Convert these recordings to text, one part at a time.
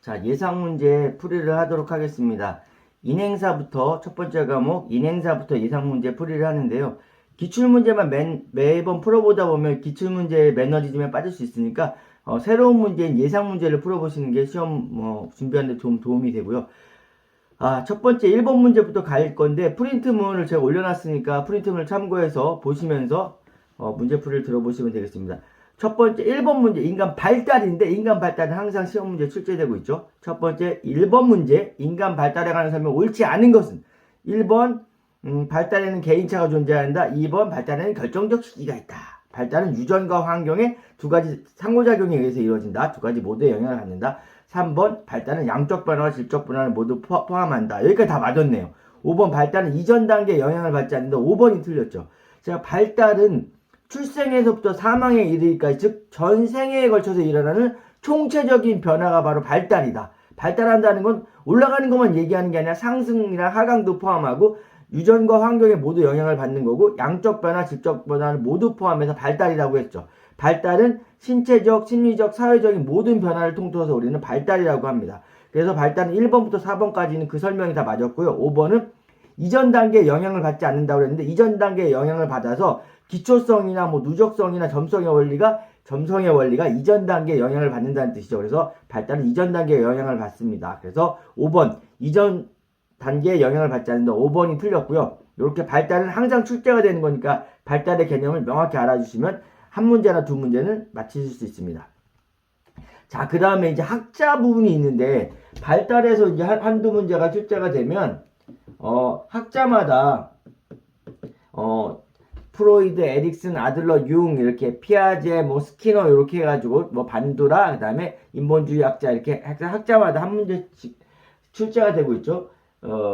자, 예상 문제 풀이를 하도록 하겠습니다. 인행사부터 첫 번째 과목 인행사부터 예상 문제 풀이를 하는데요. 기출문제만 매번 풀어보다 보면 기출문제의 매너리즘에 빠질 수 있으니까 새로운 문제인 예상 문제를 풀어보시는 게 시험 준비하는 데 좀 도움이 되고요. 첫 번째 1번 문제부터 갈 건데 프린트문을 제가 올려놨으니까 프린트문을 참고해서 보시면서 문제풀이를 들어보시면 되겠습니다. 첫 번째 1번 문제 인간 발달인데 인간 발달은 항상 시험 문제에 출제되고 있죠. 첫 번째 1번 문제 인간 발달에 관한 설명 옳지 않은 것은 1번 발달에는 개인차가 존재한다. 2번 발달에는 결정적 시기가 있다. 발달은 유전과 환경의 두 가지 상호작용에 의해서 이루어진다. 두 가지 모두의 영향을 받는다. 3번 발달은 양적 변화와 질적 변화를 모두 포함한다. 여기까지 다 맞았네요. 5번 발달은 이전 단계에 영향을 받지 않는다. 5번이 틀렸죠. 제가 발달은 출생에서부터 사망에 이르기까지 즉 전생에 걸쳐서 일어나는 총체적인 변화가 바로 발달이다. 발달한다는 건 올라가는 것만 얘기하는 게 아니라 상승이나 하강도 포함하고 유전과 환경에 모두 영향을 받는 거고 양적 변화, 질적 변화를 모두 포함해서 발달이라고 했죠. 발달은 신체적, 심리적, 사회적인 모든 변화를 통틀어서 우리는 발달이라고 합니다. 그래서 발달은 1번부터 4번까지는 그 설명이 다 맞았고요. 5번은 이전 단계에 영향을 받지 않는다고 했는데 이전 단계에 영향을 받아서 기초성이나 누적성이나 점성의 원리가 이전 단계에 영향을 받는다는 뜻이죠. 그래서 발달은 이전 단계에 영향을 받습니다. 그래서 5번 이전 단계에 영향을 받지 않는다. 5번이 틀렸고요. 이렇게 발달은 항상 출제가 되는 거니까 발달의 개념을 명확히 알아주시면 한 문제나 두 문제는 맞히실 수 있습니다. 자, 그 다음에 이제 학자 부분이 있는데 발달에서 이제 한두 문제가 출제가 되면 학자마다 프로이드, 에릭슨, 아들러, 융 이렇게 피아제, 스키너 이렇게 해가지고 반두라 그다음에 인본주의 학자 이렇게 학자마다 한 문제씩 출제가 되고 있죠.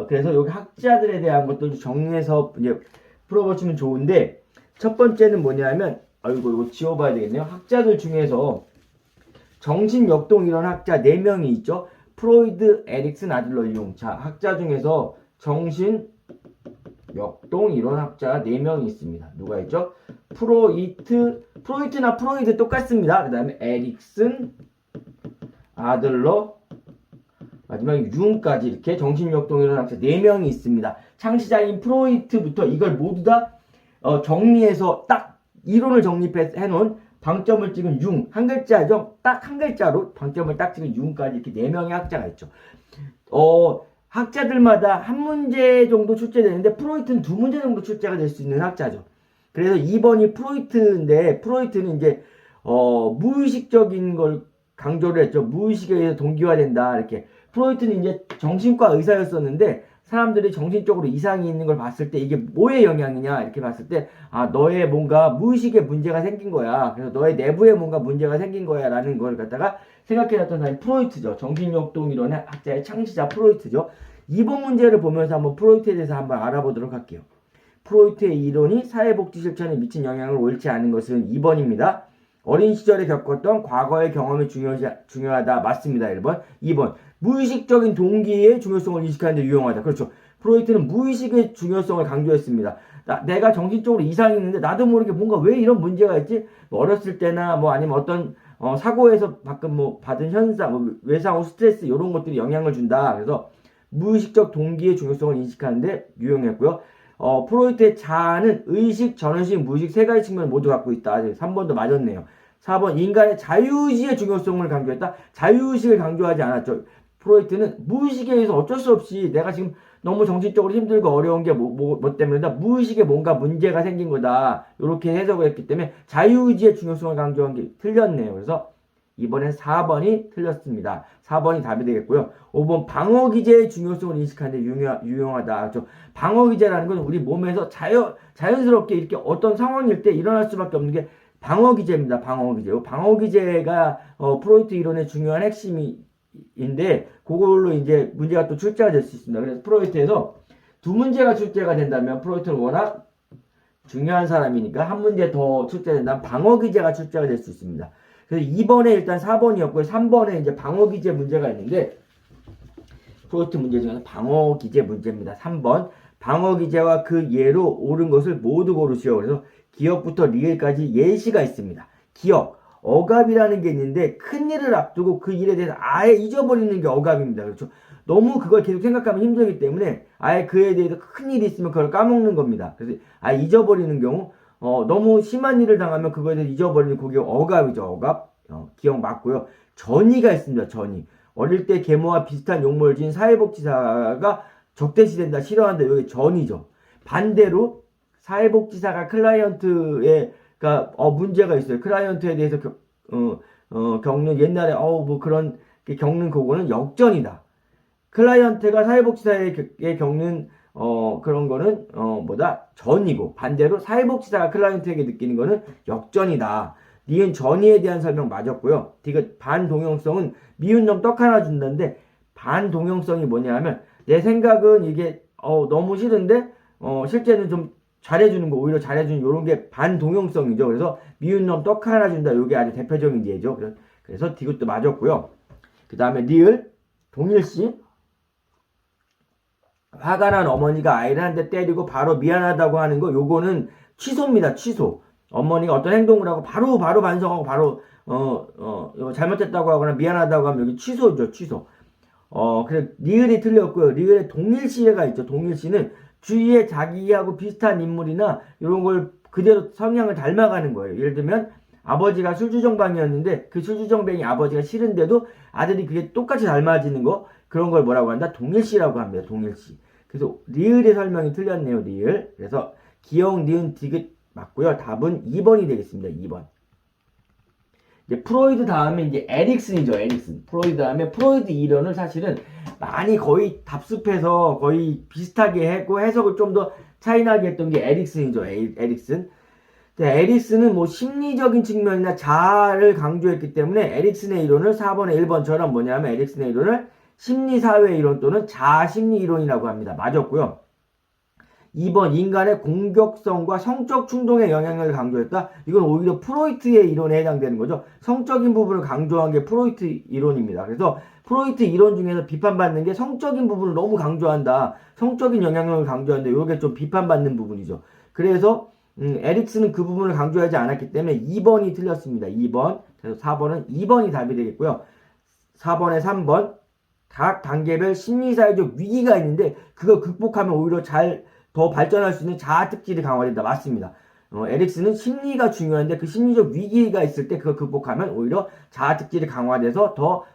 그래서 여기 학자들에 대한 것도 정리해서 이제 풀어보시면 좋은데 첫 번째는 뭐냐면 이거 지워봐야 되겠네요. 학자들 중에서 정신역동 이론 학자 4명이 있죠. 프로이드, 에릭슨, 아들러, 융. 자, 학자 중에서 정신역동 이론 학자가 4명이 있습니다. 누가 있죠? 프로이트나 프로이드 똑같습니다. 그 다음에 에릭슨, 아들러, 마지막에 융까지 이렇게 정신역동 이론 학자 4명이 있습니다. 창시자인 프로이트부터 이걸 모두 다 정리해서 딱 이론을 정립해 놓은 방점을 찍은 융, 한 글자죠. 딱 한 글자로 방점을 딱 찍은 융까지 이렇게 4명의 학자가 있죠. 학자들마다 한 문제 정도 출제되는데 프로이트는 2문제 정도 출제가 될 수 있는 학자죠. 그래서 2번이 프로이트인데 프로이트는 이제 무의식적인 걸 강조를 했죠. 무의식에 의해서 동기화된다 이렇게. 프로이트는 이제 정신과 의사였었는데 사람들이 정신적으로 이상이 있는 걸 봤을 때 이게 뭐의 영향이냐 이렇게 봤을 때 너의 뭔가 무의식에 문제가 생긴 거야. 그래서 너의 내부에 뭔가 문제가 생긴 거야 라는 걸 갖다가 생각해놨던 사람이 프로이트죠. 정신역동 이론의 학자의 창시자 프로이트죠. 이번 문제를 보면서 한번 프로이트에 대해서 한번 알아보도록 할게요. 프로이트의 이론이 사회복지 실천에 미친 영향을 옳지 않은 것은 2번입니다. 어린 시절에 겪었던 과거의 경험이 중요하다. 맞습니다. 1번. 2번. 무의식적인 동기의 중요성을 인식하는 데 유용하다. 그렇죠. 프로이트는 무의식의 중요성을 강조했습니다. 내가 정신적으로 이상이 있는데 나도 모르게 뭔가 왜 이런 문제가 있지? 어렸을 때나 아니면 어떤 사고에서 가끔 받은 현상, 외상 후 스트레스 이런 것들이 영향을 준다. 그래서 무의식적 동기의 중요성을 인식하는 데 유용했고요. 프로이트의 자아는 의식, 전의식, 무의식 세 가지 측면을 모두 갖고 있다. 3번도 맞았네요. 4번 인간의 자유의지의 중요성을 강조했다. 자유의식을 강조하지 않았죠. 프로이트는 무의식에 의해서 어쩔 수 없이 내가 지금 너무 정신적으로 힘들고 어려운 게 뭐 때문이다. 무의식에 뭔가 문제가 생긴 거다. 이렇게 해석을 했기 때문에 자유의지의 중요성을 강조한 게 틀렸네요. 그래서 이번엔 4번이 틀렸습니다. 4번이 답이 되겠고요. 5번 방어기제의 중요성을 인식하는 데 유용하다. 그렇죠? 방어기제라는 건 우리 몸에서 자연스럽게 이렇게 어떤 상황일 때 일어날 수밖에 없는 게 방어기제입니다. 방어기제. 방어기제가 프로이트 이론의 중요한 핵심인데 그걸로 이제 문제가 또 출제가 될 수 있습니다. 그래서 프로이트에서 2문제가 출제가 된다면 프로이트는 워낙 중요한 사람이니까 한 문제 더 출제된다면 방어기제가 출제가 될 수 있습니다. 그래서 2번에 일단 4번이었고요. 3번에 이제 방어기제 문제가 있는데 프로이트 문제 중에서 방어기제 문제입니다. 3번 방어기제와 그 예로 옳은 것을 모두 고르시오. 그래서 기억부터 리을까지 예시가 있습니다. 기억 억압이라는 게 있는데 큰 일을 앞두고 그 일에 대해서 아예 잊어버리는 게 억압입니다. 그렇죠? 너무 그걸 계속 생각하면 힘들기 때문에 아예 그에 대해서 큰 일이 있으면 그걸 까먹는 겁니다. 그래서 아예 잊어버리는 경우 너무 심한 일을 당하면 그거에 대해서 잊어버리는 그게 억압이죠. 억압. 기억 맞고요. 전이가 있습니다. 전이. 어릴 때 계모와 비슷한 용모를 지닌 사회복지사가 적대시된다, 싫어한다. 여기 전이죠. 반대로 사회복지사가 클라이언트에 문제가 있어요. 클라이언트에 대해서 겪는 옛날에 뭐 그런 겪는 그거는 역전이다. 클라이언트가 사회복지사에 겪는 그런 거는 전이고 반대로 사회복지사가 클라이언트에게 느끼는 거는 역전이다. 니은 전이에 대한 설명 맞았고요. 디귿 반동형성은 미운 놈 떡 하나 준다는데 반동형성이 뭐냐면 내 생각은 이게 너무 싫은데 실제는 좀 잘해주는 거 오히려 잘해주는 이런 게 반동형성이죠. 그래서 미운 놈 떡 하나 준다. 이게 아주 대표적인 예죠. 그래서 디귿도 맞았고요. 그 다음에 리을 동일시 화가 난 어머니가 아이를 한 대 때리고 바로 미안하다고 하는 거 요거는 취소입니다. 취소. 어머니가 어떤 행동을 하고 바로 반성하고 바로 이거 잘못했다고 하거나 미안하다고 하면 여기 취소죠. 취소. 그래 리을이 틀렸고요. 리을에 동일시가 있죠. 동일시는 주위에 자기하고 비슷한 인물이나 이런 걸 그대로 성향을 닮아가는 거예요. 예를 들면 아버지가 술주정뱅이였는데 그 술주정뱅이 아버지가 싫은데도 아들이 그게 똑같이 닮아지는 거 그런 걸 뭐라고 한다? 동일시라고 합니다. 동일시. 그래서 리을의 설명이 틀렸네요. 리을. 그래서 기역, 니은, 디귿 맞고요. 답은 2번이 되겠습니다. 2번. 이제 프로이드 다음에 이제 에릭슨이죠. 에릭슨. 프로이드 다음에 프로이드 이론을 사실은 많이 거의 답습해서 거의 비슷하게 했고 해석을 좀 더 차이나게 했던 게 에릭슨이죠. 에릭슨. 에릭슨은 뭐 심리적인 측면이나 자아를 강조했기 때문에 에릭슨의 이론을 4번의 1번처럼 뭐냐면 에릭슨의 이론을 심리사회 이론 또는 자아심리 이론이라고 합니다. 맞았고요. 2번 인간의 공격성과 성적 충동의 영향을 강조했다. 이건 오히려 프로이트의 이론에 해당되는 거죠. 성적인 부분을 강조한 게 프로이트 이론입니다. 그래서 프로이트 이론 중에서 비판받는 게 성적인 부분을 너무 강조한다. 성적인 영향력을 강조한다. 이게 좀 비판받는 부분이죠. 그래서 에릭슨은 그 부분을 강조하지 않았기 때문에 2번이 틀렸습니다. 2번. 그래서 4번은 2번이 답이 되겠고요. 4번에 3번. 각 단계별 심리사회적 위기가 있는데 그걸 극복하면 오히려 더 발전할 수 있는 자아 특질이 강화된다. 맞습니다. 에릭슨은 심리가 중요한데 그 심리적 위기가 있을 때 그걸 극복하면 오히려 자아 특질이 강화돼서 더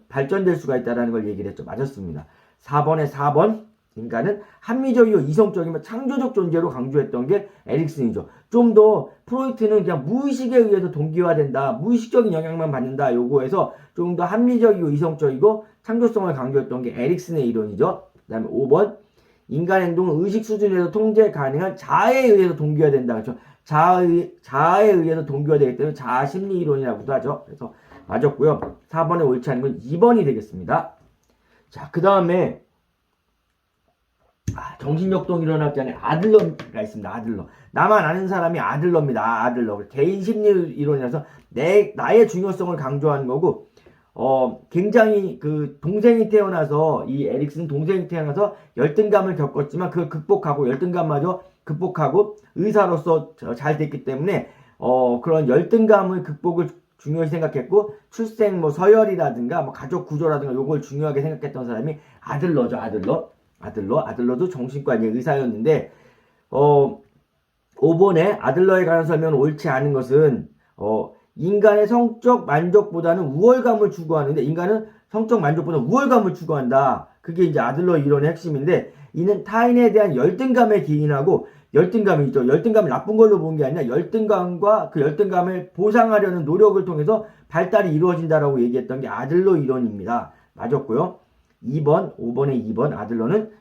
발전될 수가 있다는 걸 얘기를 했죠. 맞았습니다. 4번에 4번 인간은 합리적이고 이성적이며 창조적 존재로 강조했던 게 에릭슨이죠. 좀 더 프로이트는 그냥 무의식에 의해서 동기화된다. 무의식적인 영향만 받는다. 요거에서 좀 더 합리적이고 이성적이고 창조성을 강조했던 게 에릭슨의 이론이죠. 그 다음에 5번 인간 행동은 의식 수준에서 통제 가능한 자아에 의해서 동기화된다. 그렇죠? 자아에 의해서 동기화되기 때문에 자아 심리 이론이라고도 하죠. 그래서 맞았고요. 4번에 옳지 않은 건 2번이 되겠습니다. 자, 그 다음에 정신역동 이론학자는 아들러가 있습니다. 아들러. 나만 아는 사람이 아들러입니다. 아들러. 개인 심리 이론이라서 나의 중요성을 강조하는 거고 굉장히 동생이 태어나서 이 에릭슨 동생이 태어나서 열등감을 겪었지만 그걸 극복하고 열등감마저 극복하고 의사로서 잘 됐기 때문에 그런 열등감을 극복을 중요시 생각했고 출생 서열이라든가 가족 구조라든가 요걸 중요하게 생각했던 사람이 아들러죠. 아들러도 정신과 의사였는데 5번에 아들러에 관한 설명은 옳지 않은 것은 인간의 성적 만족보다는 우월감을 추구하는데 인간은 성적 만족보다 우월감을 추구한다. 그게 이제 아들러 이론의 핵심인데 이는 타인에 대한 열등감에 기인하고 열등감이 있죠. 열등감을 나쁜 걸로 보는 게 아니라 열등감과 그 열등감을 보상하려는 노력을 통해서 발달이 이루어진다라고 얘기했던 게 아들러 이론입니다. 맞았고요. 5번에 2번 아들러는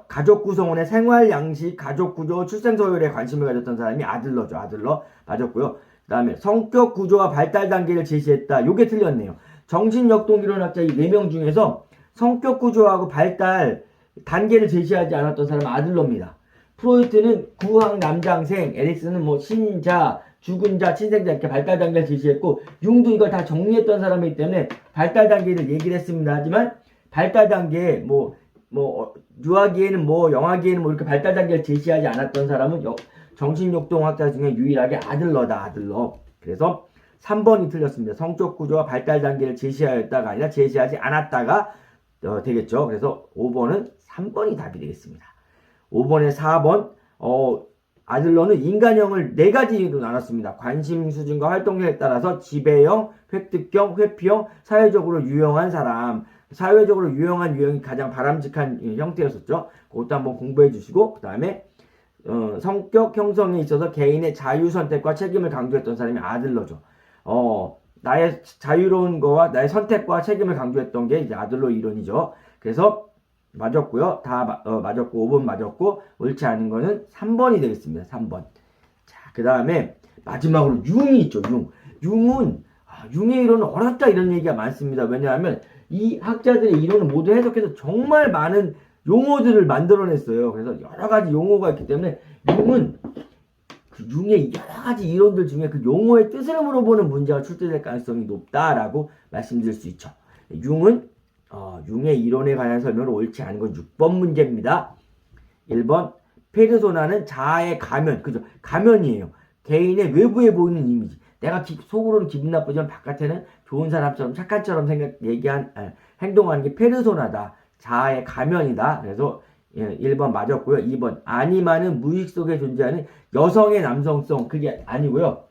가족 구성원의 생활 양식, 가족 구조, 출생 서열에 관심을 가졌던 사람이 아들러죠. 아들러 맞았고요. 그 다음에 성격 구조와 발달 단계를 제시했다. 요게 틀렸네요. 정신역동이론학자 이 4명 중에서 성격 구조하고 발달 단계를 제시하지 않았던 사람은 아들러입니다. 프로이트는 구황 남장생, 에릭슨은 신자, 죽은 자, 친생자 이렇게 발달 단계를 제시했고 융도 이걸 다 정리했던 사람이기 때문에 발달 단계를 얘기를 했습니다. 하지만 발달 단계에 유아기에는 영아기에는 이렇게 발달 단계를 제시하지 않았던 사람은 정신역동학자 중에 유일하게 아들러다. 아들러. 그래서 3번이 틀렸습니다. 성적 구조와 발달 단계를 제시하였다가 아니라 제시하지 않았다가 되겠죠. 그래서 5번은 3번이 답이 되겠습니다. 5번에 4번 아들러는 인간형을 4가지로 나눴습니다. 관심 수준과 활동력에 따라서 지배형, 획득형, 회피형, 사회적으로 유용한 사람. 사회적으로 유용한 유형이 가장 바람직한 형태였었죠. 그것도 한번 공부해 주시고, 그 다음에 성격 형성에 있어서 개인의 자유 선택과 책임을 강조했던 사람이 아들러죠. 나의 자유로운 거와 나의 선택과 책임을 강조했던 게 이제 아들러 이론이죠. 그래서 맞았고요. 다 맞았고 5번 맞았고 옳지 않은 거는 3번이 되겠습니다. 3번. 자, 그 다음에 마지막으로 융이 있죠. 융은 융의 이론은 어렵다 이런 얘기가 많습니다. 왜냐하면 이 학자들의 이론을 모두 해석해서 정말 많은 용어들을 만들어냈어요. 그래서 여러 가지 용어가 있기 때문에 융은 그 융의 여러 가지 이론들 중에 그 용어의 뜻을 물어보는 문제가 출제될 가능성이 높다라고 말씀드릴 수 있죠. 융의 이론에 관한 설명을 옳지 않은 건 6번 문제입니다. 1번 페르소나는 자아의 가면, 그죠? 가면이에요. 개인의 외부에 보이는 이미지. 내가 속으로는 기분 나쁘지만 바깥에는 좋은 사람처럼 착한처럼 행동하는 게 페르소나다. 자아의 가면이다. 그래서 1번 맞았고요. 2번 아니마는 무의식 속에 존재하는 여성의 남성성. 그게 아니고요.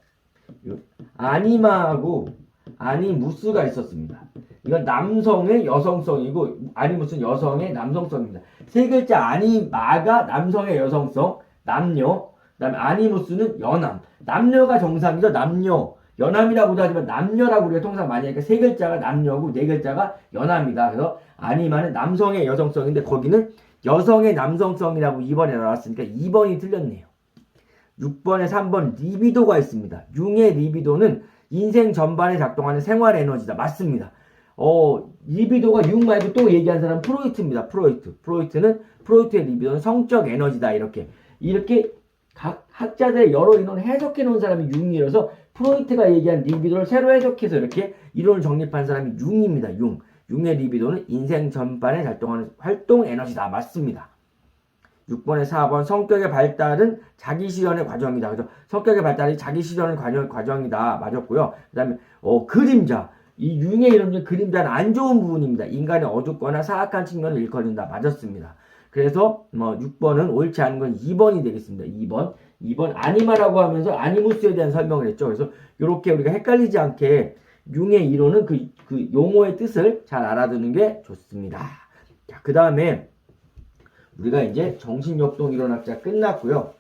아니마하고 아니무스가 있었습니다. 이건 남성의 여성성이고 아니무스는 여성의 남성성입니다. 세 글자 아니마가 남성의 여성성, 남녀. 그 다음에 아니무스는 여남. 남녀가 정상이죠. 남녀. 연함이라고도 하지만 남녀라고 우리가 통상 많이 하니까 세 글자가 남녀고 네 글자가 연함이다. 그래서 아니마는 남성의 여성성인데 거기는 여성의 남성성이라고 2번에 나왔으니까 2번이 틀렸네요. 6번에 3번 리비도가 있습니다. 융의 리비도는 인생 전반에 작동하는 생활 에너지다. 맞습니다. 리비도가 융 말고 또 얘기한 사람은 프로이트입니다. 프로이트의 리비도는 성적 에너지다. 이렇게 각 학자들의 여러 이론을 해석해 놓은 사람이 융이라서 프로이트가 얘기한 리비도를 새로 해석해서 이렇게 이론을 정립한 사람이 융입니다. 융의 리비도는 인생 전반에 작동하는 활동 에너지다. 맞습니다. 6번에 4번 성격의 발달은 자기 실현의 과정이다. 그래서 성격의 발달이 자기 실현의 과정이다. 맞았고요. 그 다음에 그림자. 이 융의 이론 중 그림자는 안 좋은 부분입니다. 인간의 어둡거나 사악한 측면을 일컬는다. 맞았습니다. 그래서 6번은 옳지 않은 건 2번이 되겠습니다. 2번 아니마라고 하면서 아니무스에 대한 설명을 했죠. 그래서 이렇게 우리가 헷갈리지 않게 융의 이론은 그 용어의 뜻을 잘 알아두는 게 좋습니다. 자, 그 다음에 우리가 이제 정신역동이론학자 끝났고요.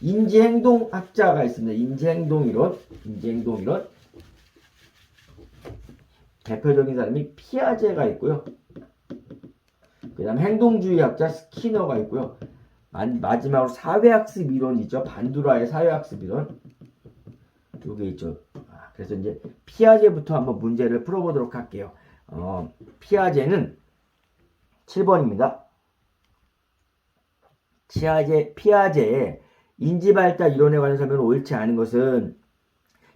인지행동학자가 있습니다. 인지행동이론. 대표적인 사람이 피아제가 있고요. 그 다음 행동주의학자 스키너가 있고요. 마지막으로 사회학습 이론이죠. 반두라의 사회학습 이론. 요게 있죠. 그래서 이제 피아제부터 한번 문제를 풀어보도록 할게요. 피아제는 7번입니다. 피아제의 인지발달 이론에 관한 설명을 옳지 않은 것은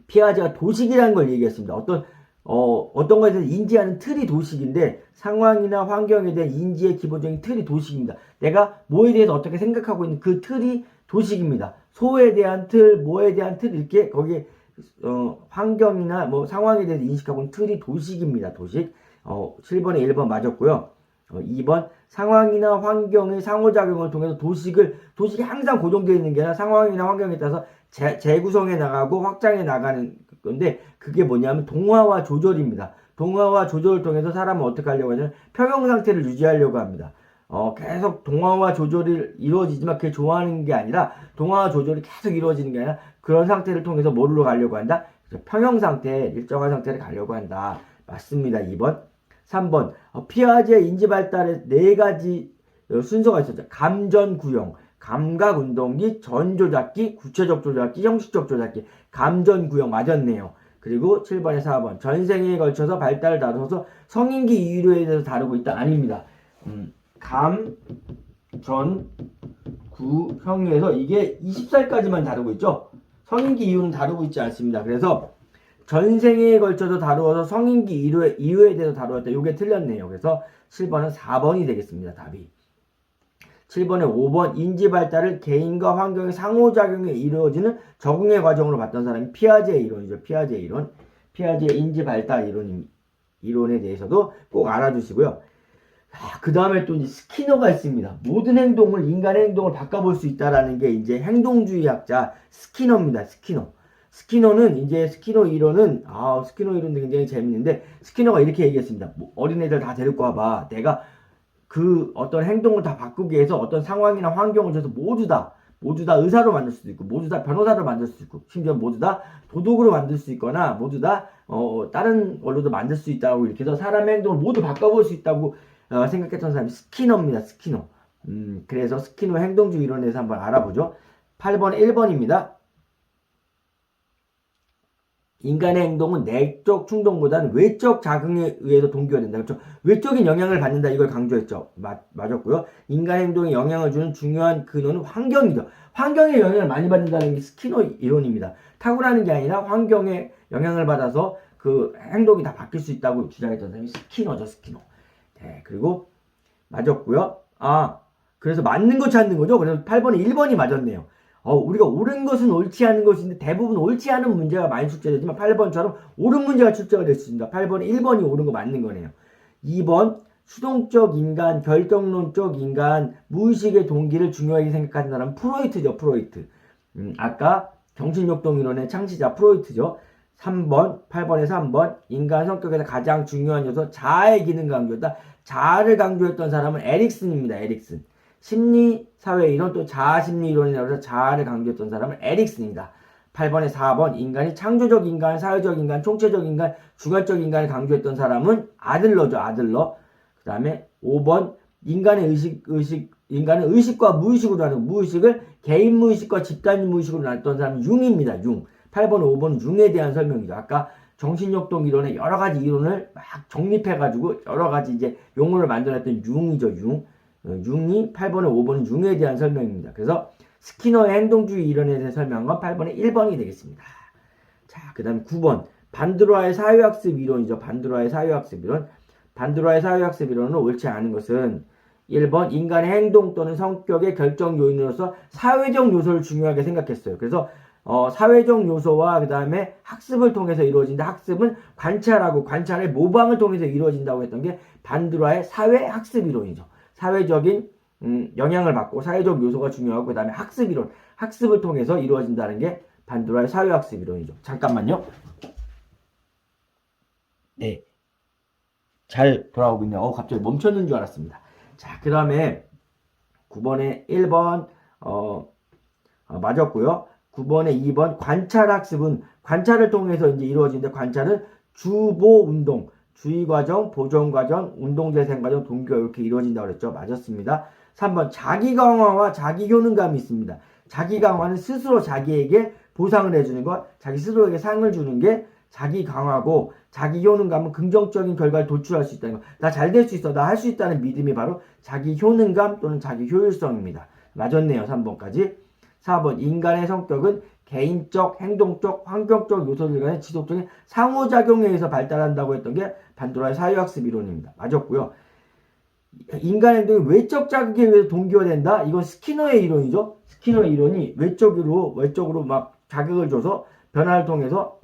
피아제가 도식이라는 걸 얘기했습니다. 어떤 것에 대해서 인지하는 틀이 도식인데 상황이나 환경에 대한 인지의 기본적인 틀이 도식입니다. 내가 뭐에 대해서 어떻게 생각하고 있는 그 틀이 도식입니다. 소에 대한 틀, 뭐에 대한 틀 이렇게 거기에 환경이나 뭐 상황에 대해서 인식하고 있는 틀이 도식입니다. 도식. 7번에 1번 맞았고요. 2번 상황이나 환경의 상호작용을 통해서 도식이 항상 고정되어 있는 게 아니라 상황이나 환경에 따라서 재구성해 나가고 확장해 나가는 건데 그게 뭐냐면 동화와 조절입니다. 동화와 조절을 통해서 사람은 어떻게 하려고 하냐면 평형 상태를 유지하려고 합니다. 계속 동화와 조절이 이루어지지만 그게 좋아하는 게 아니라 동화와 조절이 계속 이루어지는 게 아니라 그런 상태를 통해서 뭐로 가려고 한다? 평형 상태, 일정한 상태를 가려고 한다. 맞습니다. 2번. 3번. 피아제 인지발달에 4가지 순서가 있었죠. 감전구형, 감각운동기, 전조작기, 구체적 조작기, 형식적 조작기. 감전구형 맞았네요. 그리고 7번에 4번. 전생에 걸쳐서 발달을 다뤄서 성인기 이유에 대해서 다루고 있다. 아닙니다. 감, 전, 구, 형에서 이게 20살까지만 다루고 있죠. 성인기 이유는 다루고 있지 않습니다. 그래서 전생에 걸쳐서 다루어서 성인기 이유에 대해서 다루었다. 이게 틀렸네요. 그래서 7번은 4번이 되겠습니다. 답이. 7번에 5번 인지발달을 개인과 환경의 상호작용에 이루어지는 적응의 과정으로 봤던 사람이 피아제의 이론이죠. 피아제의 이론. 피아제의 인지 발달 이론에 대해서도 꼭 알아두시고요. 그 다음에 또 이제 스키너가 있습니다. 모든 행동을, 인간의 행동을 바꿔볼 수 있다라는 게 이제 행동주의학자 스키너입니다. 스키너는 이제 스키너 이론은, 스키너 이론도 굉장히 재밌는데, 스키너가 이렇게 얘기했습니다. 어린애들 다 데리고 와봐. 내가 그 어떤 행동을 다 바꾸기 위해서 어떤 상황이나 환경을 줘서 모두 다 의사로 만들 수도 있고, 모두 다 변호사로 만들 수도 있고, 심지어 모두 다 도둑으로 만들 수 있거나, 모두 다 다른 걸로도 만들 수 있다고, 이렇게 해서 사람의 행동을 모두 바꿔볼 수 있다고 생각했던 사람이 스키너입니다. 스키너. 그래서 스키너 행동주의 이론에 대해서 한번 알아보죠. 8번 1번입니다. 인간의 행동은 내적 충동보다는 외적 자극에 의해서 동기화된다. 그렇죠? 외적인 영향을 받는다. 이걸 강조했죠. 맞았고요. 인간의 행동에 영향을 주는 중요한 근원은 환경이죠. 환경에 영향을 많이 받는다는 게 스키너 이론입니다. 타고나는 게 아니라 환경에 영향을 받아서 그 행동이 다 바뀔 수 있다고 주장했던 사람이 스키너죠. 스키너. 네, 그리고 맞았고요. 그래서 맞는 거 찾는 거죠. 그래서 8번에 1번이 맞았네요. 우리가 옳은 것은 옳지 않은 것인데 대부분 옳지 않은 문제가 많이 출제되지만 8번처럼 옳은 문제가 출제가 될 수 있습니다. 8번에 1번이 옳은 거 맞는 거네요. 2번 수동적 인간, 결정론적 인간, 무의식의 동기를 중요하게 생각하는 사람은 프로이트죠. 프로이트. 아까 정신욕동 이론의 창시자 프로이트죠. 3번, 8번에 3번 인간 성격에서 가장 중요한 요소 자아의 기능 강조다. 자아를 강조했던 사람은 에릭슨입니다. 에릭슨. 심리사회 이론 또 자아심리 이론이라고 해서 자아를 강조했던 사람은 에릭슨입니다. 8번에 4번 인간이 창조적 인간, 사회적 인간, 총체적 인간, 주관적 인간을 강조했던 사람은 아들러죠. 아들러. 그 다음에 5번 인간은 의식과 무의식으로 나누고 무의식을 개인 무의식과 집단 무의식으로 나눴던 사람은 융입니다. 융. 8번, 5번은 융에 대한 설명이죠. 아까 정신역동 이론의 여러 가지 이론을 막 정립해가지고 여러 가지 이제 용어를 만들어냈던 융이죠. 융이 8번에 5번은 융에 대한 설명입니다. 그래서 스키너의 행동주의 이론에 대해 설명한 건 8번에 1번이 되겠습니다. 자, 그 다음 9번 반드로아의 사회학습 이론이죠. 반드로아의 사회학습 이론. 반드로아의 사회학습 이론은 옳지 않은 것은 1번 인간의 행동 또는 성격의 결정 요인으로서 사회적 요소를 중요하게 생각했어요. 그래서 사회적 요소와 그 다음에 학습을 통해서 이루어진다. 학습은 관찰하고 관찰의 모방을 통해서 이루어진다고 했던 게 반드로아의 사회학습 이론이죠. 사회적인 영향을 받고 사회적 요소가 중요하고 그 다음에 학습 이론, 학습을 통해서 이루어진다는 게 반드로아의 사회학습 이론이죠. 잠깐만요. 네, 잘 돌아오고 있네요. 갑자기 멈췄는 줄 알았습니다. 자, 그 다음에 9번에 1번 맞았고요. 9번에 2번 관찰학습은 관찰을 통해서 이제 이루어지는데 관찰은 주보 운동, 주의과정, 보정과정, 운동재생과정, 동기화 이렇게 이루어진다고 그랬죠. 맞았습니다. 3번 자기강화와 자기효능감이 있습니다. 자기강화는 스스로 자기에게 보상을 해주는 것, 자기 스스로에게 상을 주는 게 자기강화고 자기효능감은 긍정적인 결과를 도출할 수 있다는 것. 나 잘 될 수 있어. 나 할 수 있다는 믿음이 바로 자기효능감 또는 자기효율성입니다. 맞았네요. 3번까지. 4번 인간의 성격은 개인적, 행동적, 환경적 요소들 간의 지속적인 상호작용에 의해서 발달한다고 했던 게 반드로아의 사회학습 이론입니다. 맞았고요. 인간의 행동이 외적 자극에 의해서 동기화된다? 이건 스키너의 이론이죠. 스키너의 이론이 외적으로 막 자극을 줘서 변화를 통해서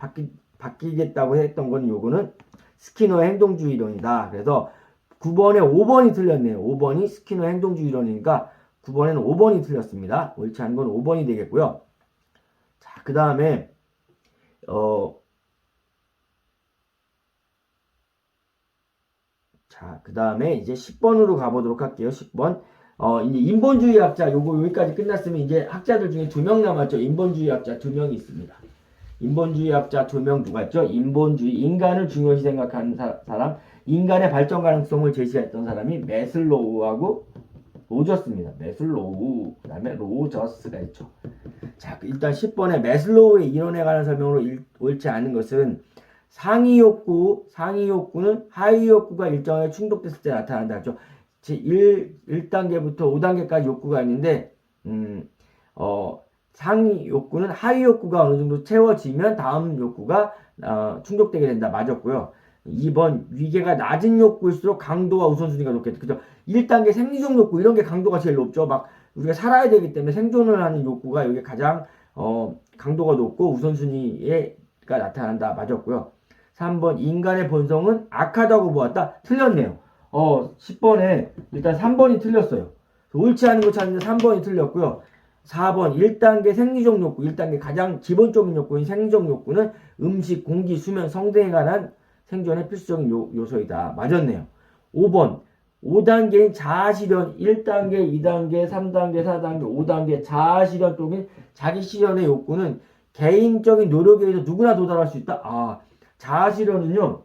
바뀌겠다고 했던 건 요거는 스키너의 행동주의 이론이다. 그래서 9번에 5번이 틀렸네요. 5번이 스키너의 행동주의 이론이니까 9번에는 5번이 틀렸습니다. 옳지 않은 건 5번이 되겠고요. 자, 그 다음에 이제 10번으로 가보도록 할게요. 10번. 이제 인본주의 학자, 여기까지 끝났으면 이제 학자들 중에 2명 남았죠. 인본주의 학자 2명이 있습니다. 인본주의 학자 2명 누가 있죠? 인간을 중요시 생각하는 사람, 인간의 발전 가능성을 제시했던 사람이 메슬로우하고 로저스입니다. 메슬로우, 그 다음에 로저스가 있죠. 자, 일단 10번에 메슬로우의 이론에 관한 설명으로 옳지 않은 것은 상위 욕구는 하위 욕구가 일정하게 충족됐을 때 나타난다. 그렇죠? 1단계부터 5단계까지 욕구가 있는데, 상위 욕구는 하위 욕구가 어느 정도 채워지면 다음 욕구가 충족되게 된다. 맞았고요. 2번 위계가 낮은 욕구일수록 강도와 우선순위가 높겠다. 그죠? 1단계 생리적 욕구 이런 게 강도가 제일 높죠. 막 우리가 살아야 되기 때문에 생존을 하는 욕구가 여기 가장 강도가 높고 우선순위가 나타난다. 맞았고요. 3번 인간의 본성은 악하다고 보았다. 틀렸네요. 10번에 일단 3번이 틀렸어요. 옳지 않은 거 찾는데 3번이 틀렸고요. 4번 1단계 생리적 욕구, 1단계 가장 기본적인 욕구인 생리적 욕구는 음식, 공기, 수면, 성대에 관한 생존의 필수적인 요소이다. 맞았네요. 5번 5단계인 자아실현, 1단계, 2단계, 3단계, 4단계, 5단계 자아실현 쪽인 자기실현의 욕구는 개인적인 노력에 의해서 누구나 도달할 수 있다. 자아실현은요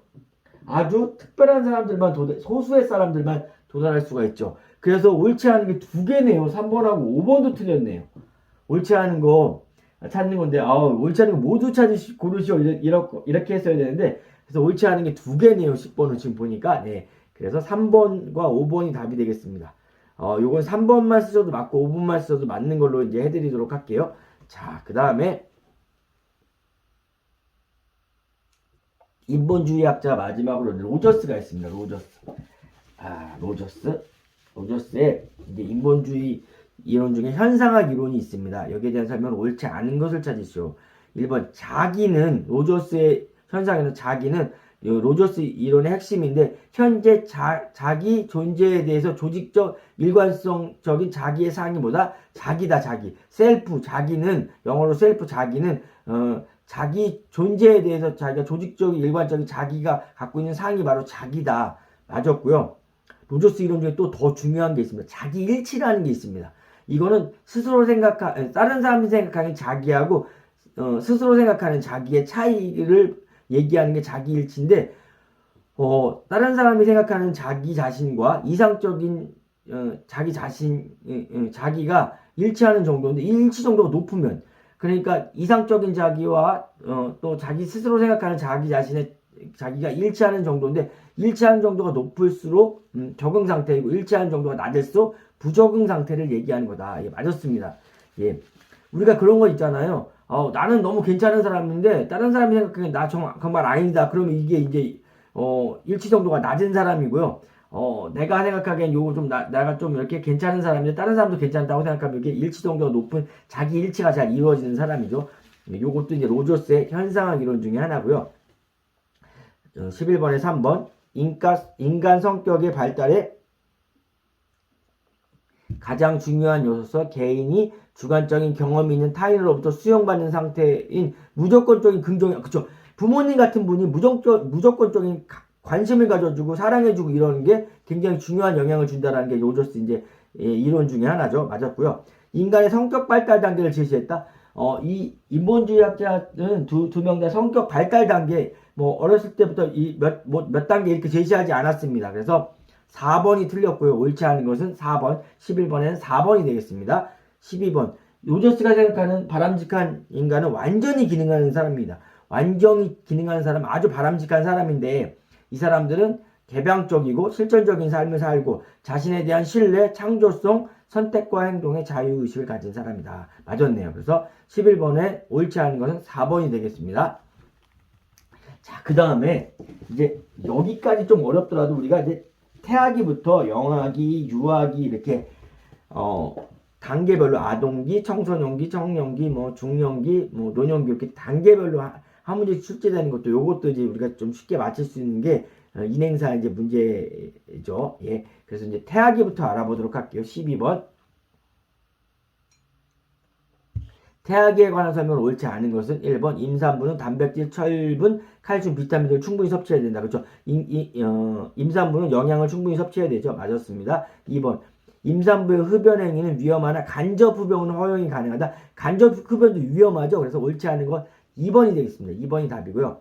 아주 특별한 사람들만 소수의 사람들만 도달할 수가 있죠. 그래서 옳지 않은 게 두 개네요. 3번하고 5번도 틀렸네요. 옳지 않은 거 찾는 건데 옳지 않은 거 모두 고르시오 이렇게 했어야 되는데, 그래서 옳지 않은 게 두 개네요. 10번은 지금 보니까. 네. 그래서 3번과 5번이 답이 되겠습니다. 요건 3번만 쓰셔도 맞고 5번만 쓰셔도 맞는 걸로 이제 해드리도록 할게요. 자, 그 다음에 인본주의학자 마지막으로 로저스가 있습니다. 로저스의 이제 인본주의 이론 중에 현상학 이론이 있습니다. 여기에 대한 설명은 옳지 않은 것을 찾으시오. 1번 자기는, 로저스의 현상에는 자기는 로저스 이론의 핵심인데, 현재 자기 존재에 대해서 조직적 일관성적인 자기의 상의보다 자기다. 셀프, 자기는 영어로 셀프, 자기는 자기 존재에 대해서 자기가 조직적인 일관적인 자기가 갖고 있는 상이 바로 자기다. 맞았고요. 로저스 이론 중에 또 더 중요한 게 있습니다. 자기 일치라는 게 있습니다. 이거는 다른 사람이 생각하는 자기하고 스스로 생각하는 자기의 차이를 얘기하는 게 자기 일치인데, 다른 사람이 생각하는 자기 자신과 이상적인 자기가 일치하는 정도인데, 이 일치 정도가 높으면, 그러니까 이상적인 자기와 또 자기 스스로 생각하는 자기가 일치하는 정도인데, 일치하는 정도가 높을수록 적응 상태이고, 일치하는 정도가 낮을수록 부적응 상태를 얘기하는 거다. 예, 맞았습니다. 예, 우리가 그런 거 있잖아요. 나는 너무 괜찮은 사람인데 다른 사람이 생각하기엔 나 정말 아니다. 그러면 이게 이제 일치 정도가 낮은 사람이고요. 내가 생각하기엔 요거 좀 내가 좀 이렇게 괜찮은 사람인데 다른 사람도 괜찮다고 생각하면 이게 일치 정도가 높은 자기 일치가 잘 이루어지는 사람이죠. 요것도 이제 로저스의 현상학 이론 중에 하나고요. 11번에 3번 인간 성격의 발달에 가장 중요한 요소서 개인이 주관적인 경험이 있는 타인으로부터 수용받는 상태인 무조건적인 긍정, 그쵸? 부모님 같은 분이 무조건적인 관심을 가져주고 사랑해주고 이러는 게 굉장히 중요한 영향을 준다라는 게 로저스 이제 이론 중에 하나죠. 맞았고요. 인간의 성격 발달 단계를 제시했다. 이 인본주의학자는 두 명 다 성격 발달 단계, 어렸을 때부터 몇 단계 이렇게 제시하지 않았습니다. 그래서 4번이 틀렸고요. 옳지 않은 것은 4번, 11번에는 4번이 되겠습니다. 12번, 로저스가 생각하는 바람직한 인간은 완전히 기능하는 사람입니다. 완전히 기능하는 사람, 아주 바람직한 사람인데, 이 사람들은 개방적이고 실천적인 삶을 살고 자신에 대한 신뢰, 창조성, 선택과 행동의 자유의식을 가진 사람이다. 맞았네요. 그래서 11번에 옳지 않은 것은 4번이 되겠습니다. 자, 그 다음에 이제 여기까지 좀 어렵더라도 우리가 이제 태아기부터 영아기, 유아기 이렇게 단계별로 아동기, 청소년기, 청년기, 중년기, 노년기 이렇게 단계별로 한 문제씩 출제되는 것도 요것도 이제 우리가 좀 쉽게 맞힐 수 있는 게 인행사 이제 문제죠. 예. 그래서 이제 태아기부터 알아보도록 할게요. 12번. 태아기에 관한 설명을 옳지 않은 것은 1번 임산부는 단백질, 철분, 칼슘, 비타민을 충분히 섭취해야 된다. 그렇죠? 임산부는 영양을 충분히 섭취해야 되죠. 맞았습니다. 2번 임산부의 흡연 행위는 위험하나 간접 흡연은 허용이 가능하다. 간접 흡연도 위험하죠. 그래서 옳지 않은 건 2번이 되겠습니다. 2번이 답이고요.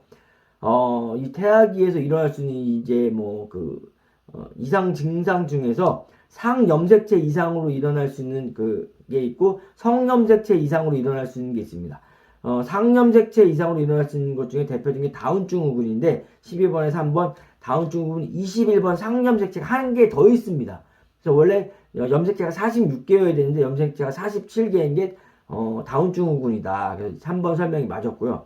이 태아기에서 일어날 수 있는 이제 이상 증상 중에서 상염색체 이상으로 일어날 수 있는 그게 있고 성염색체 이상으로 일어날 수 있는 게 있습니다. 상염색체 이상으로 일어날 수 있는 것 중에 대표적인 게 다운증후군인데 12번에 3번 다운증후군 21번 상염색체가 한 개 더 있습니다. 그래서 원래 염색체가 46개여야 되는데 염색체가 47개인 게 다운증후군이다. 그래서 3번 설명이 맞았고요.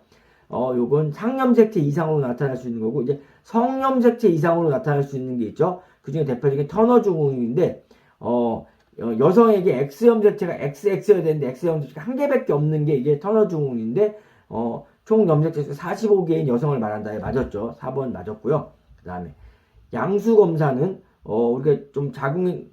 요건 상염색체 이상으로 나타날 수 있는 거고, 이제 성염색체 이상으로 나타날 수 있는 게 있죠. 그 중에 대표적인 터너 증후군인데, 여성에게 X염색체가 XX여야 되는데 X염색체가 한 개밖에 없는 게 이게 터너 증후군인데, 총 염색체 수 45개인 여성을 말한다. 맞았죠. 4번 맞았고요. 그 다음에 양수 검사는 우리가 좀 자궁을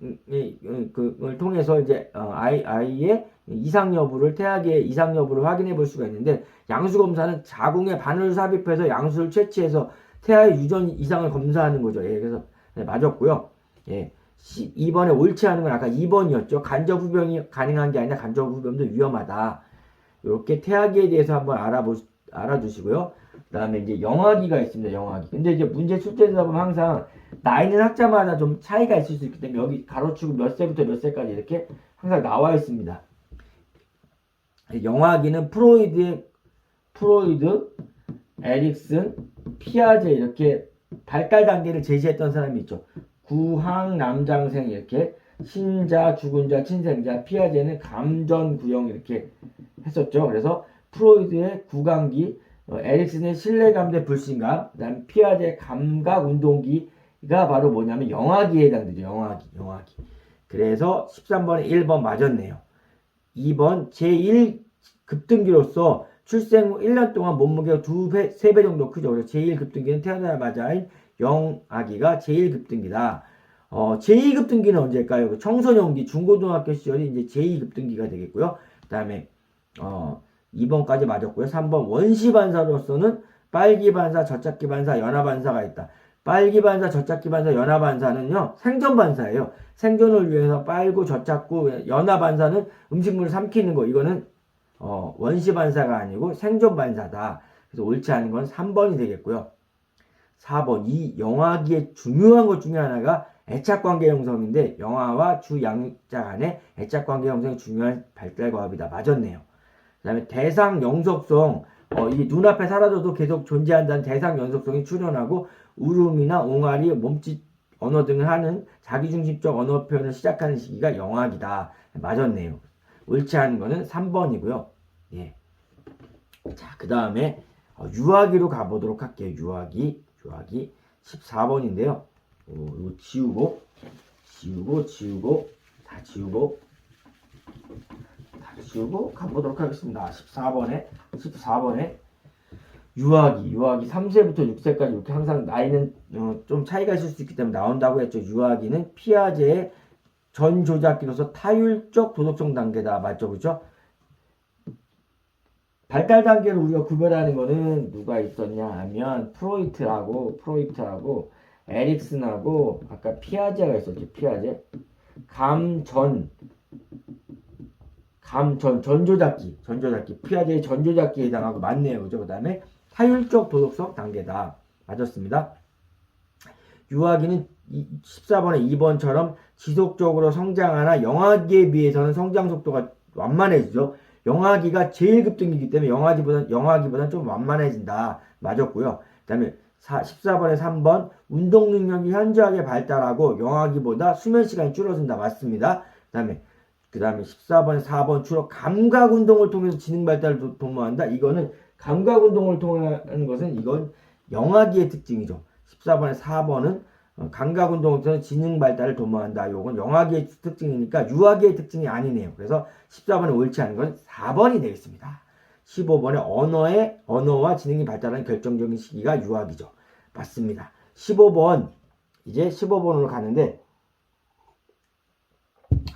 통해서 이제 아이의 이상 여부를 태아계의 이상 여부를 확인해 볼 수가 있는데 양수 검사는 자궁에 바늘을 삽입해서 양수를 채취해서 태아의 유전 이상을 검사하는 거죠. 예, 그래서 네, 맞았고요. 예. 2번에 옳지 않은 건 아까 2번이었죠. 간접 후병이 가능한 게 아니라 간접 후병도 위험하다. 이렇게 태아기에 대해서 한번 알아두시고요. 그 다음에 이제 영아기가 있습니다. 영아기. 근데 이제 문제 출제되다 보면 항상 나이는 학자마다 좀 차이가 있을 수 있기 때문에 여기 가로치고 몇 세부터 몇 세까지 이렇게 항상 나와 있습니다. 영아기는 프로이드, 에릭슨, 피아제 이렇게 발달 단계를 제시했던 사람이 있죠. 구황, 남장생 이렇게 신자, 죽은 자, 친생자, 피아제는 감전, 구형 이렇게 했었죠. 그래서 프로이드의 구강기, 에릭슨의 신뢰감대 불신감, 그다음 피아제의 감각 운동기가 바로 뭐냐면 영아기에 해당되죠. 영아기. 그래서 13번에 1번 맞았네요. 2번 제1 급등기로서 출생 후 1년 동안 몸무게가 2배, 3배 정도 크죠. 그래서 제1급등기는 태어나자마자 영아기가 제1급등기다. 제2급등기는 언제일까요? 청소년기, 중고등학교 시절이 이제 제2급등기가 되겠고요. 그 다음에 2번까지 맞았고요. 3번 원시반사로서는 빨기반사, 젖잡기반사, 연하반사가 있다. 빨기반사, 젖잡기반사, 연하반사는요. 생존반사예요. 생존을 위해서 빨고 젖잡고 연하반사는 음식물을 삼키는 거. 이거는 원시반사가 아니고 생존반사다. 그래서 옳지 않은 건 3번이 되겠고요. 4번 이 영아기의 중요한 것 중에 하나가 애착관계 형성인데 영아와 주양자 간의 애착관계 형성이 중요한 발달 과업이다. 맞았네요. 그 다음에 대상 영속성 이 눈앞에 사라져도 계속 존재한다는 대상 영속성이 출현하고 울음이나 옹알이, 몸짓, 언어 등을 하는 자기중심적 언어 표현을 시작하는 시기가 영아기다. 맞았네요. 옳지 않은 거는 3번이고요. 예. 자, 그 다음에 유아기로 가보도록 할게요. 유아기 14번인데요. 이거 지우고 다 지우고 가보도록 하겠습니다. 14번에 유아기 3세부터 6세까지 이렇게 항상 나이는 좀 차이가 있을 수 있기 때문에 나온다고 했죠. 유아기는 피아제의 전 조작기로서 타율적 도덕성 단계다. 맞죠? 그죠? 발달 단계를 우리가 구별하는 거는 누가 있었냐 하면 프로이트하고 에릭슨하고 아까 피아제가 있었죠. 피아제. 전조작기. 피아제의 전조작기에 해당하고 맞네요. 그죠? 그 다음에 타율적 도덕성 단계다. 맞았습니다. 유아기는 14번에 2번처럼 지속적으로 성장하나 영아기에 비해서는 성장 속도가 완만해지죠. 영아기가 제일 급등이기 때문에 영아기보다는 좀 완만해진다. 맞았고요. 그 다음에 14번에 3번 운동 능력이 현저하게 발달하고 영아기보다 수면 시간이 줄어든다. 맞습니다. 그 다음에 14번에 4번 주로 감각 운동을 통해서 지능 발달을 도모한다. 이거는 감각 운동을 통하는 것은 이건 영아기의 특징이죠. 14번에 4번은 감각 운동을 통해서 지능 발달을 도모한다. 이건 영아기의 특징이니까 유아기의 특징이 아니네요. 그래서 14번에 옳지 않은 건 4번이 되겠습니다. 15번에 언어와 지능이 발달하는 결정적인 시기가 유아기죠. 맞습니다. 15번 이제 15번으로 가는데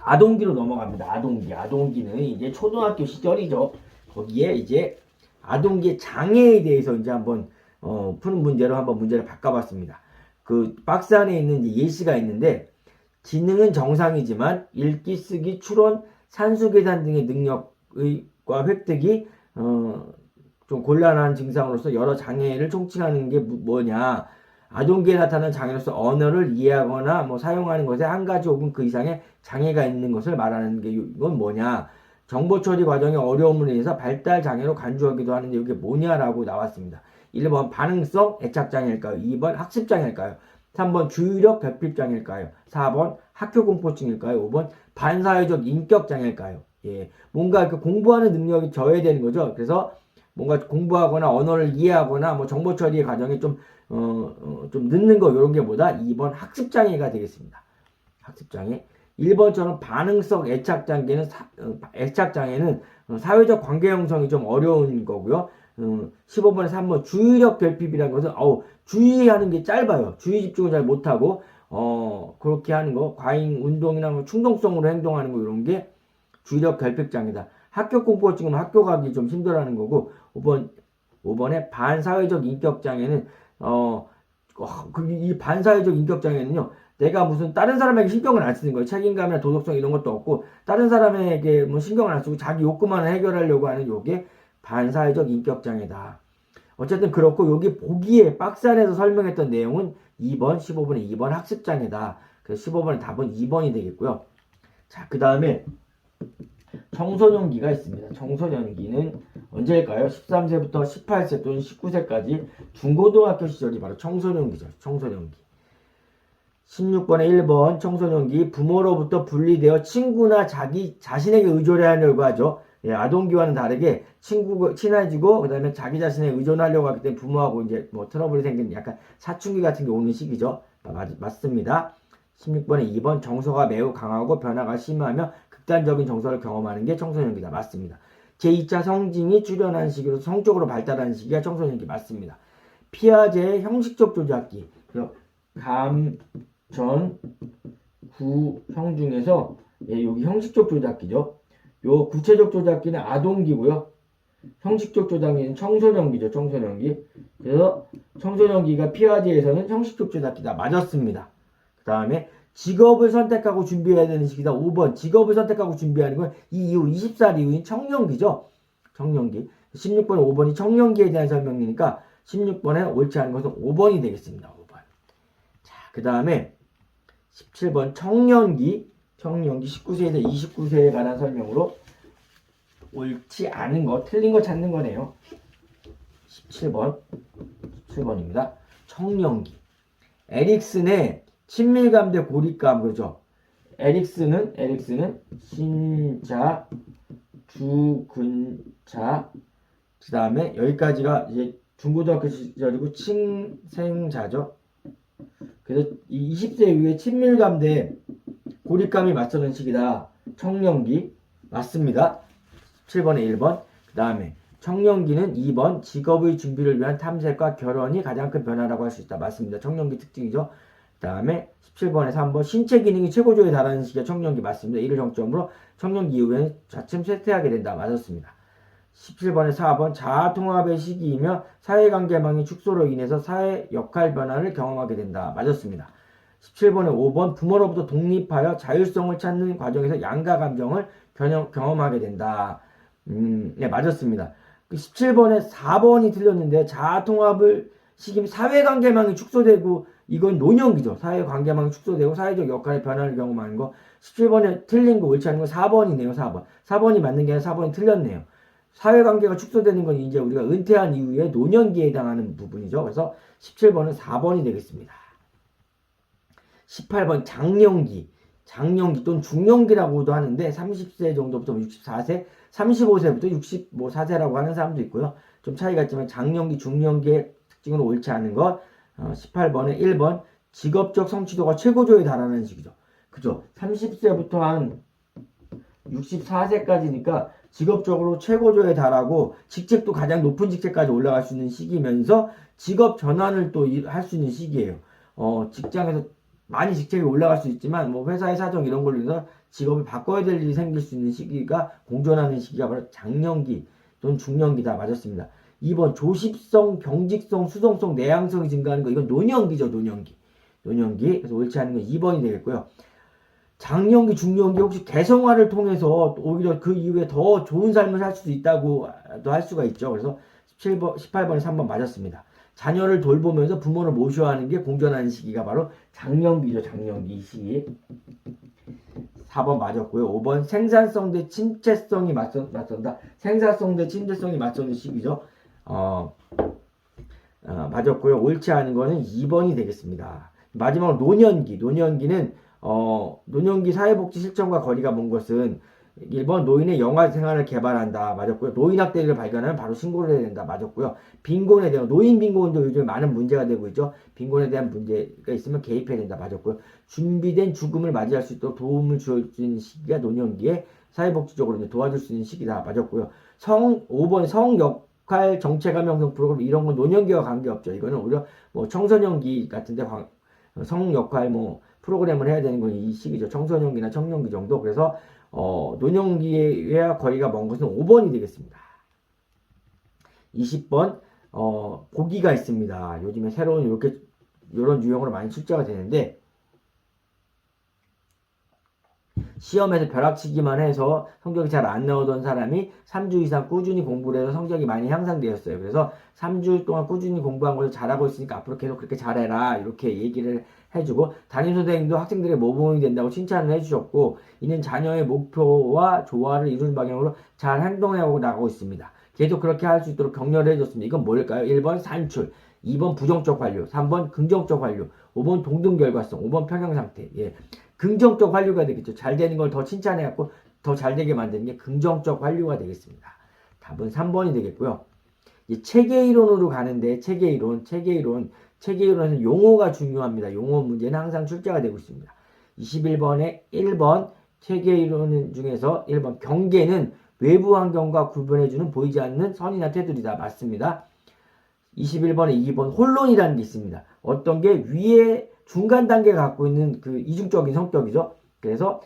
아동기로 넘어갑니다. 아동기는 이제 초등학교 시절이죠. 거기에 이제 아동기의 장애에 대해서 이제 한번 푸는 문제로 한번 문제를 바꿔봤습니다. 그 박스 안에 있는 이제 예시가 있는데 지능은 정상이지만 읽기, 쓰기, 추론, 산수 계산 등의 능력과 획득이 좀 곤란한 증상으로서 여러 장애를 총칭하는 게 뭐냐? 아동기에 나타나는 장애로서 언어를 이해하거나 뭐 사용하는 것에 한 가지 혹은 그 이상의 장애가 있는 것을 말하는 게 이건 뭐냐? 정보 처리 과정의 어려움으로 인해서 발달 장애로 간주하기도 하는데 이게 뭐냐라고 나왔습니다. 1번 반응성 애착장애일까요? 2번 학습장애일까요? 3번 주의력 결핍장애일까요? 4번 학교공포증일까요? 5번 반사회적 인격장애일까요? 예, 뭔가 그 공부하는 능력이 저해되는 거죠. 그래서 뭔가 공부하거나 언어를 이해하거나 뭐 정보 처리의 과정이 좀 늦는 거 이런 게 보다 2번 학습장애가 되겠습니다. 학습장애. 1번처럼 반응성 애착장애는 사회적 관계 형성이 좀 어려운 거고요. 15번에 3번 주의력 결핍이라는 것은 주의하는 게 짧아요. 주의 집중을 잘 못하고 그렇게 하는 거, 과잉 운동이나 뭐 충동성으로 행동하는 거 이런 게 주의력 결핍장애다. 학교 공부증은 학교 가기 좀 힘들어하는 거고 5번에 반사회적 인격장애는 이 반사회적 인격장애는요. 내가 무슨 다른 사람에게 신경을 안 쓰는 거예요. 책임감이나 도덕성 이런 것도 없고 다른 사람에게 뭐 신경을 안 쓰고 자기 욕구만 해결하려고 하는 요게 반사회적 인격장애다. 어쨌든 그렇고 여기 보기에 박스 안에서 설명했던 내용은 2번, 15번에 2번 학습장애다. 그래서 15번의 답은 2번이 되겠고요. 자, 그 다음에 청소년기가 있습니다. 청소년기는 언제일까요? 13세부터 18세 또는 19세까지 중고등학교 시절이 바로 청소년기죠. 청소년기. 16번에 1번 청소년기 부모로부터 분리되어 친구나 자신에게 의존을 하려고 하죠. 예, 아동기와는 다르게 친해지고 그다음에 자기 자신에 의존하려고 하기 때문에 부모하고 이제 뭐 트러블이 생기는 약간 사춘기 같은 게 오는 시기죠. 맞습니다. 16번에 2번 정서가 매우 강하고 변화가 심하며 극단적인 정서를 경험하는 게 청소년기다. 맞습니다. 제2차 성징이 출현한 시기로 성적으로 발달하는 시기가 청소년기 맞습니다. 피아제의 형식적 조작기 감, 전, 구, 형 중에서 여기 형식적 조작기죠. 요 구체적 조작기는 아동기고요. 형식적 조작기는 청소년기죠. 청소년기. 그래서 청소년기가 피아제에서는 형식적 조작기다. 맞았습니다. 그 다음에 직업을 선택하고 준비해야 되는 시기다. 5번 직업을 선택하고 준비하는 건 이 이후 20살 이후인 청년기죠. 청년기. 16번에 5번이 청년기에 대한 설명이니까 16번에 옳지 않은 것은 5번이 되겠습니다. 5번. 자, 그 다음에 17번 청년기 19세에서 29세에 관한 설명으로 옳지 않은 거, 틀린 거 찾는 거네요. 17번입니다. 청년기. 에릭슨의 친밀감 대 고립감, 그죠? 에릭슨은 신자, 주근자, 그 다음에 여기까지가 이제 중고등학교 시절이고 칭생자죠. 그래서 이 20세 이후에 친밀감 대 고립감이 맞서는 시기다. 청년기 맞습니다. 7번에 1번. 그 다음에 청년기는 2번 직업의 준비를 위한 탐색과 결혼이 가장 큰 변화라고 할 수 있다. 맞습니다. 청년기 특징이죠. 그 다음에 17번에 3번 신체 기능이 최고조에 달하는 시기가 청년기 맞습니다. 이를 정점으로 청년기 이후에는 차츰 쇠퇴하게 된다. 맞았습니다. 17번에 4번 자아통합의 시기이며 사회관계망의 축소로 인해서 사회 역할 변화를 경험하게 된다. 맞았습니다. 17번에 5번 부모로부터 독립하여 자율성을 찾는 과정에서 양가 감정을 경험하게 된다. 네, 맞았습니다. 17번에 4번이 틀렸는데 자아통합을 시기면 사회관계망이 축소되고 이건 노년기죠. 사회관계망이 축소되고 사회적 역할의 변화를 경험하는 거. 17번에 틀린 거 옳지 않은 거 4번이네요. 4번. 4번이 맞는 게 아니라 4번이 틀렸네요. 사회관계가 축소되는 건 이제 우리가 은퇴한 이후에 노년기에 해당하는 부분이죠. 그래서 17번은 4번이 되겠습니다. 18번 장년기 또는 중년기라고도 하는데 30세 정도부터 64세, 35세부터 64세라고 하는 사람도 있고요. 좀 차이가 있지만 장년기, 중년기의 특징으로 옳지 않은 것 18번에 1번 직업적 성취도가 최고조에 달하는 시기죠. 그죠? 30세부터 한 64세까지니까 직업적으로 최고조에 달하고 직책도 가장 높은 직책까지 올라갈 수 있는 시기면서 직업 전환을 또 할 수 있는 시기예요. 직장에서 많이 직책이 올라갈 수 있지만 뭐 회사의 사정 이런 걸로 인해서 직업을 바꿔야 될 일이 생길 수 있는 시기가 공존하는 시기가 바로 장년기 또는 중년기다. 맞았습니다. 2번 조십성, 경직성, 수성성, 내향성이 증가하는 거 이건 노년기죠. 노년기. 그래서 옳지 않은 건 2번이 되겠고요. 장년기, 중년기 혹시 개성화를 통해서 오히려 그 이후에 더 좋은 삶을 살 수도 있다고 할 수가 있죠. 그래서 18번에 3번 맞았습니다. 자녀를 돌보면서 부모를 모셔야 하는 게 공존하는 시기가 바로 장년기죠. 장년기 시기. 4번 맞았고요. 5번 생산성 대 친체성이 맞선다. 생산성 대 친체성이 맞서는 시기죠. 맞았고요. 옳지 않은 거는 2번이 되겠습니다. 마지막으로 노년기. 노년기 사회복지 실천과 거리가 먼 것은 1번 노인의 영아 생활을 개발한다. 맞았고요. 노인학대를 발견하면 바로 신고를 해야 된다. 맞았고요. 빈곤에 대한 노인 빈곤도 요즘 많은 문제가 되고 있죠. 빈곤에 대한 문제가 있으면 개입해야 된다. 맞았고요. 준비된 죽음을 맞이할 수 있도록 도움을 줄 수 있는 시기가 노년기에 사회복지적으로 도와줄 수 있는 시기다. 맞았고요. 5번 역할 정체감 형성 프로그램 이런 건 노년기와 관계없죠. 이거는 오히려 뭐 청소년기 같은데 성 역할 뭐 프로그램을 해야 되는 건 이 시기죠. 청소년기나 청년기 정도. 그래서 노년기와 거리가 먼 것은 5번이 되겠습니다. 20번 보기가 있습니다. 요즘에 새로운 이렇게 이런 유형으로 많이 출제가 되는데 시험에서 벼락치기만 해서 성적이 잘 안 나오던 사람이 3주 이상 꾸준히 공부를 해서 성적이 많이 향상되었어요. 그래서 3주 동안 꾸준히 공부한 걸 잘하고 있으니까 앞으로 계속 그렇게 잘해라 이렇게 얘기를 해주고 담임선생님도 학생들의 모범이 된다고 칭찬을 해주셨고 이는 자녀의 목표와 조화를 이루는 방향으로 잘 행동해오고 나가고 있습니다. 계속 그렇게 할 수 있도록 격려를 해줬습니다. 이건 뭘까요? 1번 산출, 2번 부정적 완료, 3번 긍정적 완료, 5번 동등 결과성, 5번 평형 상태. 예. 긍정적 완료가 되겠죠. 잘 되는 걸 더 칭찬해갖고 더 잘 되게 만드는 게 긍정적 완료가 되겠습니다. 답은 3번이 되겠고요. 이제 체계 이론으로 가는데 체계 이론은 용어가 중요합니다. 용어 문제는 항상 출제가 되고 있습니다. 21번에 1번 체계 이론 중에서 1번 경계는 외부 환경과 구분해주는 보이지 않는 선이나 테두리다. 맞습니다. 21번에 2번 혼론이라는 게 있습니다. 어떤 게 위에 중간 단계가 갖고 있는 그 이중적인 성격이죠. 그래서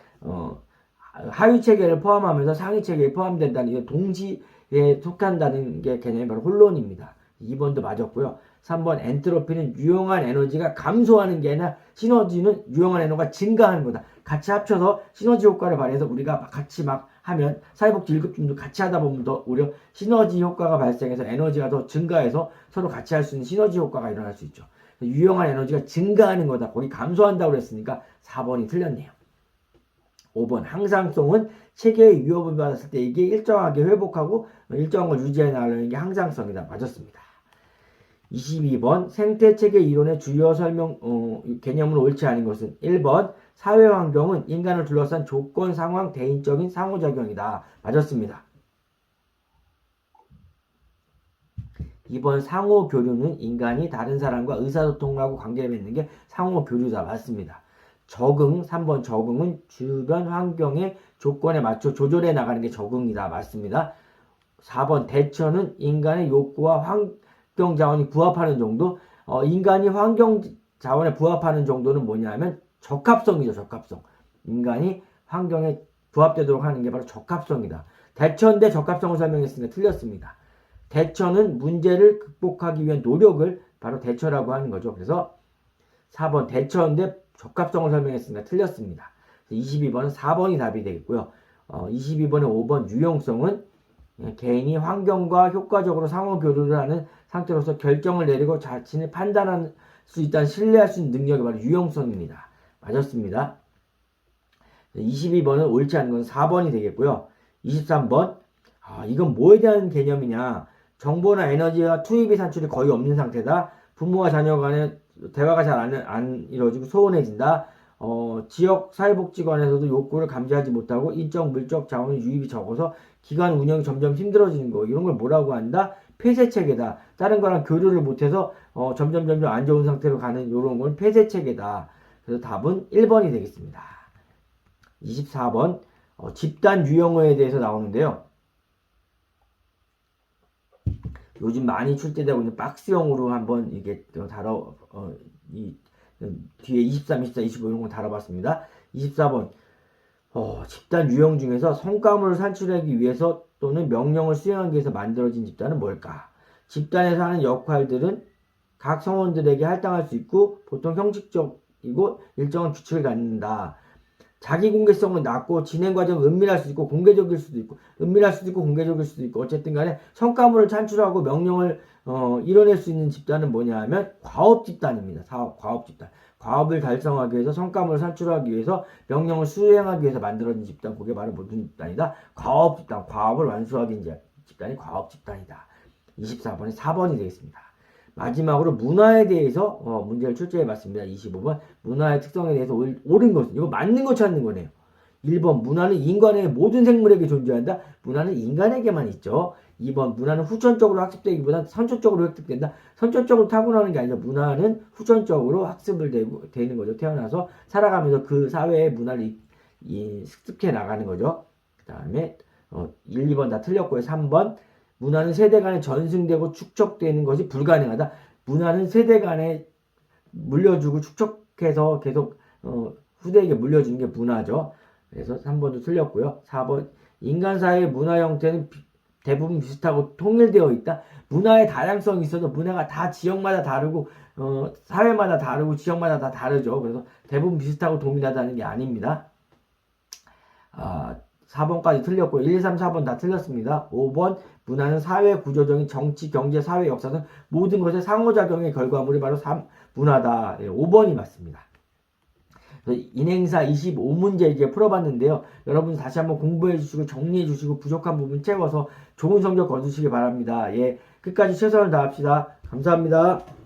하위 체계를 포함하면서 상위 체계에 포함된다는 게 동시에 속한다는 게 개념이 바로 혼론입니다. 2번도 맞았고요. 3번 엔트로피는 유용한 에너지가 감소하는 게 아니라 시너지는 유용한 에너지가 증가하는 거다. 같이 합쳐서 시너지 효과를 발휘해서 우리가 같이 막 하면 사회복지 1급중도 같이 하다 보면 더 오히려 시너지 효과가 발생해서 에너지가 더 증가해서 서로 같이 할 수 있는 시너지 효과가 일어날 수 있죠. 유용한 에너지가 증가하는 거다. 거기 감소한다고 그랬으니까 4번이 틀렸네요. 5번 항상성은 체계의 위협을 받았을 때 이게 일정하게 회복하고 일정한 걸 유지해 나가는 게 항상성이다. 맞았습니다. 22번 생태체계 이론의 주요 설명 개념으로 옳지 않은 것은 1번 사회환경은 인간을 둘러싼 조건, 상황, 대인적인 상호작용이다. 맞았습니다. 2번 상호교류는 인간이 다른 사람과 의사소통을 하고 관계를 맺는 게 상호교류다. 맞습니다. 3번 적응은 주변 환경의 조건에 맞춰 조절해 나가는 게 적응이다. 맞습니다. 4번 대처는 인간의 욕구와 환경 자원이 부합하는 정도. 인간이 환경 자원에 부합하는 정도는 뭐냐면 적합성이죠. 적합성. 인간이 환경에 부합되도록 하는 게 바로 적합성이다. 대처인데 적합성을 설명했으니까 틀렸습니다. 대처는 문제를 극복하기 위한 노력을 바로 대처라고 하는 거죠. 그래서 4번 대처인데 적합성을 설명했으니까 틀렸습니다. 22번은 4번이 답이 되겠고요. 22번에 5번 유용성은 개인이 환경과 효과적으로 상호교류를 하는 상태로서 결정을 내리고 자신을 판단할 수 있다는 신뢰할 수 있는 능력이 바로 유용성입니다. 맞았습니다. 22번은 옳지 않은 건 4번이 되겠고요. 23번 이건 뭐에 대한 개념이냐. 정보나 에너지와 투입이 산출이 거의 없는 상태다. 부모와 자녀 간의 대화가 잘 안 이루어지고 소원해진다. 지역 사회복지관에서도 욕구를 감지하지 못하고 인적 물적 자원의 유입이 적어서 기관 운영이 점점 힘들어지는 거. 이런 걸 뭐라고 한다? 폐쇄체계다. 다른 거랑 교류를 못해서 점점 안 좋은 상태로 가는 이런 건 폐쇄체계다. 그래서 답은 1번이 되겠습니다. 24번 집단 유형어에 대해서 나오는데요. 요즘 많이 출제되고 있는 박스형으로 한번 이게 뒤에 23, 24, 25 이런 거 다뤄봤습니다. 24번 집단 유형 중에서 성과물을 산출하기 위해서 또는 명령을 수행하기 위해서 만들어진 집단은 뭘까? 집단에서 하는 역할들은 각 성원들에게 할당할 수 있고 보통 형식적이고 일정한 규칙을 갖는다. 자기 공개성은 낮고 진행 과정은 은밀할 수 있고 공개적일 수도 있고 공개적일 수도 있고 어쨌든 간에 성과물을 산출하고 명령을 이뤄낼 수 있는 집단은 뭐냐 하면 과업 집단입니다. 과업 집단. 과업을 달성하기 위해서 성과물을 산출하기 위해서 명령을 수행하기 위해서 만들어진 집단. 그게 바로 무슨 집단이다? 과업 집단. 과업을 완수하기 위한 집단이 과업 집단이다. 24번이 4번이 되겠습니다. 마지막으로 문화에 대해서 문제를 출제해봤습니다. 25번 문화의 특성에 대해서 옳은 것은 이거 맞는 거 찾는 거네요. 1번 문화는 인간의 모든 생물에게 존재한다. 문화는 인간에게만 있죠. 2번 문화는 후천적으로 학습되기보다 선천적으로 획득된다. 선천적으로 타고나는 게 아니라 문화는 후천적으로 학습을 되는 거죠. 태어나서 살아가면서 그 사회의 문화를 습득해 나가는 거죠. 그 다음에 1, 2번 다 틀렸고요. 3번 문화는 세대 간에 전승되고 축적되는 것이 불가능하다. 문화는 세대 간에 물려주고 축적해서 계속 후대에게 물려주는 게 문화죠. 그래서 3번도 틀렸고요. 4번 인간 사회의 문화 형태는 대부분 비슷하고 통일되어 있다. 문화의 다양성이 있어도 문화가 다 지역마다 다르고 사회마다 다르고 지역마다 다 다르죠. 그래서 대부분 비슷하고 동일하다는 게 아닙니다. 4번까지 틀렸고 1, 2, 3, 4번 다 틀렸습니다. 5번 문화는 사회 구조적인 정치, 경제, 사회, 역사 등 모든 것의 상호작용의 결과물이 바로 문화다. 5번이 맞습니다. 인행사 25문제 이제 풀어봤는데요. 여러분 다시 한번 공부해 주시고 정리해 주시고 부족한 부분 채워서 좋은 성적 거두시기 바랍니다. 예, 끝까지 최선을 다합시다. 감사합니다.